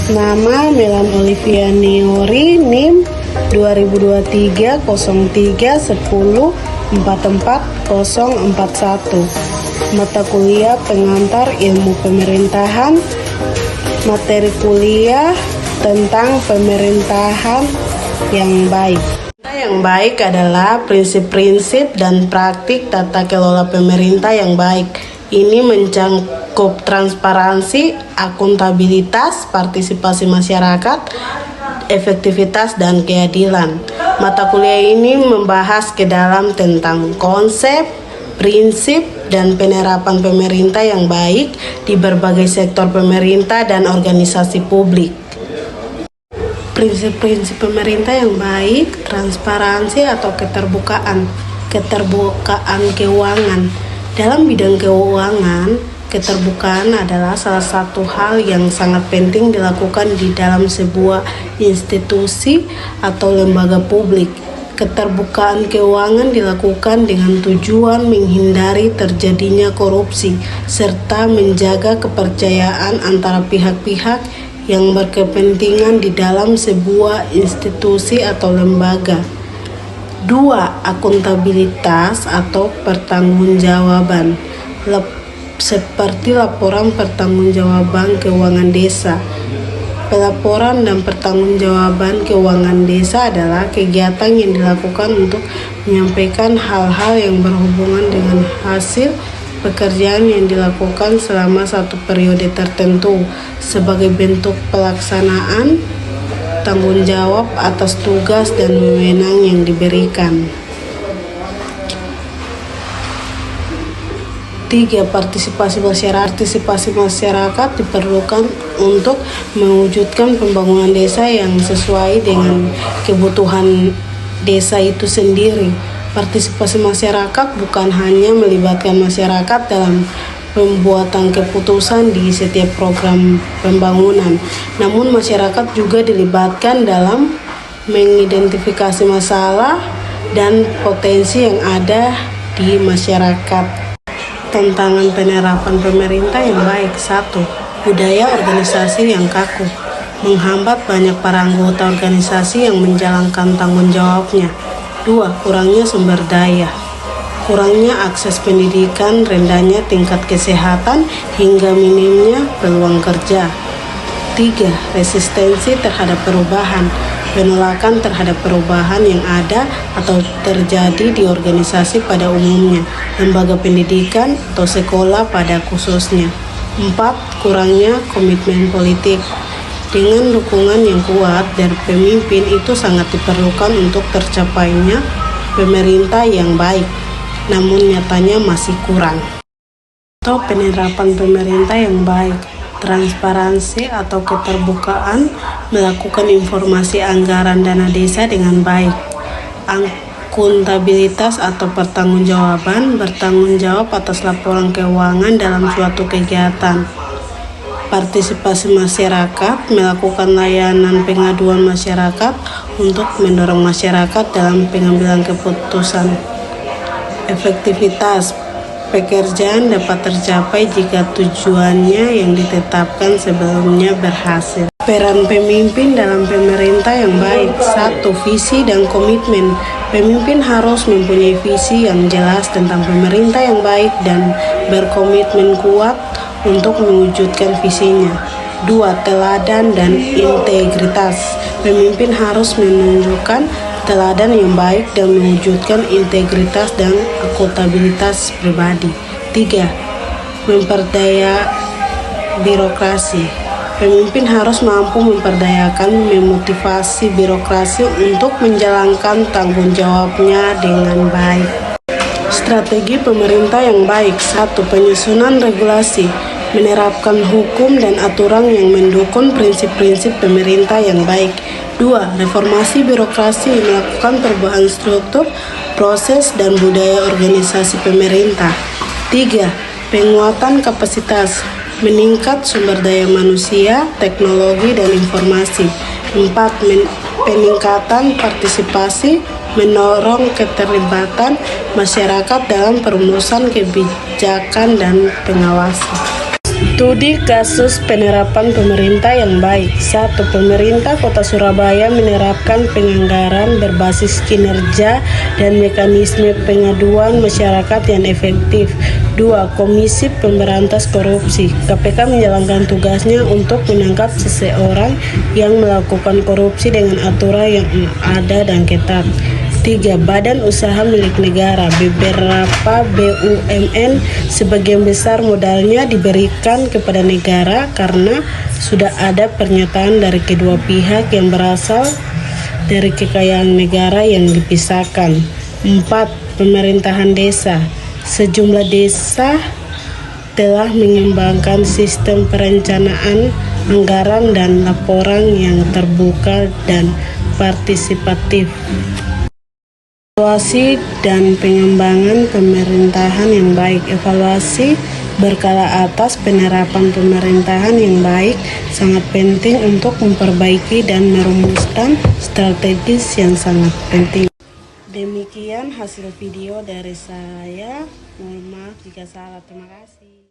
Nama Melan Olivia Niori, NIM 2023 03 10 44 041. Mata kuliah pengantar ilmu pemerintahan. Materi kuliah tentang pemerintahan yang baik. Yang baik adalah prinsip-prinsip dan praktik tata kelola pemerintah yang baik. Ini mencakup transparansi, akuntabilitas, partisipasi masyarakat, efektivitas, dan keadilan. Mata kuliah ini membahas ke dalam tentang konsep, prinsip, dan penerapan pemerintah yang baik di berbagai sektor pemerintah dan organisasi publik. Prinsip-prinsip pemerintah yang baik, transparansi atau keterbukaan keuangan. Dalam bidang keuangan, keterbukaan adalah salah satu hal yang sangat penting dilakukan di dalam sebuah institusi atau lembaga publik. Keterbukaan keuangan dilakukan dengan tujuan menghindari terjadinya korupsi serta menjaga kepercayaan antara pihak-pihak yang berkepentingan di dalam sebuah institusi atau lembaga. 2. Akuntabilitas atau pertanggungjawaban, seperti laporan pertanggungjawaban keuangan desa. Pelaporan dan pertanggungjawaban keuangan desa adalah kegiatan yang dilakukan untuk menyampaikan hal-hal yang berhubungan dengan hasil pekerjaan yang dilakukan selama satu periode tertentu sebagai bentuk pelaksanaan tanggung jawab atas tugas dan wewenang yang diberikan. 3. Partisipasi masyarakat diperlukan untuk mewujudkan pembangunan desa yang sesuai dengan kebutuhan desa itu sendiri. Partisipasi masyarakat bukan hanya melibatkan masyarakat dalam pembuatan keputusan di setiap program pembangunan, namun masyarakat juga dilibatkan dalam mengidentifikasi masalah dan potensi yang ada di masyarakat. Tantangan penerapan pemerintah yang baik. 1. Budaya organisasi yang kaku menghambat banyak para anggota organisasi yang menjalankan tanggung jawabnya. 2. Kurangnya sumber daya, kurangnya akses pendidikan, rendahnya tingkat kesehatan, hingga minimnya peluang kerja. 3. Resistensi terhadap perubahan, penolakan terhadap perubahan yang ada atau terjadi di organisasi pada umumnya, lembaga pendidikan atau sekolah pada khususnya. 4. Kurangnya komitmen politik. Dengan dukungan yang kuat dari pemimpin itu sangat diperlukan untuk tercapainya pemerintah yang baik, namun nyatanya masih kurang. Atau penerapan pemerintah yang baik, transparansi atau keterbukaan, melakukan informasi anggaran dana desa dengan baik. Akuntabilitas atau pertanggungjawaban, bertanggung jawab atas laporan keuangan dalam suatu kegiatan. Partisipasi masyarakat, melakukan layanan pengaduan masyarakat untuk mendorong masyarakat dalam pengambilan keputusan. Efektivitas, pekerjaan dapat tercapai jika tujuannya yang ditetapkan sebelumnya berhasil. Peran pemimpin dalam pemerintah yang baik. 1. Visi dan komitmen. Pemimpin harus mempunyai visi yang jelas tentang pemerintah yang baik dan berkomitmen kuat untuk mewujudkan visinya. 2. Teladan dan integritas. Pemimpin harus menunjukkan teladan yang baik dan mewujudkan integritas dan akuntabilitas pribadi. 3. Memperdaya birokrasi. Pemimpin harus mampu memperdayakan, memotivasi birokrasi untuk menjalankan tanggung jawabnya dengan baik. Strategi pemerintah yang baik. 1. Penyusunan regulasi, menerapkan hukum dan aturan yang mendukung prinsip-prinsip pemerintah yang baik. 2. Reformasi birokrasi, melakukan perubahan struktur, proses, dan budaya organisasi pemerintah. 3. Penguatan kapasitas, meningkat sumber daya manusia, teknologi, dan informasi. 4. Peningkatan partisipasi, mendorong keterlibatan masyarakat dalam perumusan kebijakan dan pengawasan. Studi kasus penerapan pemerintah yang baik. 1. Pemerintah Kota Surabaya menerapkan penganggaran berbasis kinerja dan mekanisme pengaduan masyarakat yang efektif. 2. Komisi Pemberantas Korupsi. KPK menjalankan tugasnya untuk menangkap seseorang yang melakukan korupsi dengan aturan yang ada dan ketat. 3. Badan usaha milik negara. Beberapa BUMN sebagian besar modalnya diberikan kepada negara karena sudah ada pernyataan dari kedua pihak yang berasal dari kekayaan negara yang dipisahkan. 4. Pemerintahan desa. Sejumlah desa telah mengembangkan sistem perencanaan, anggaran, dan laporan yang terbuka dan partisipatif. Evaluasi dan pengembangan pemerintahan yang baik. Evaluasi berkala atas penerapan pemerintahan yang baik sangat penting untuk memperbaiki dan merumuskan strategis yang sangat penting. Demikian hasil video dari saya. Mohon maaf jika salah. Terima kasih.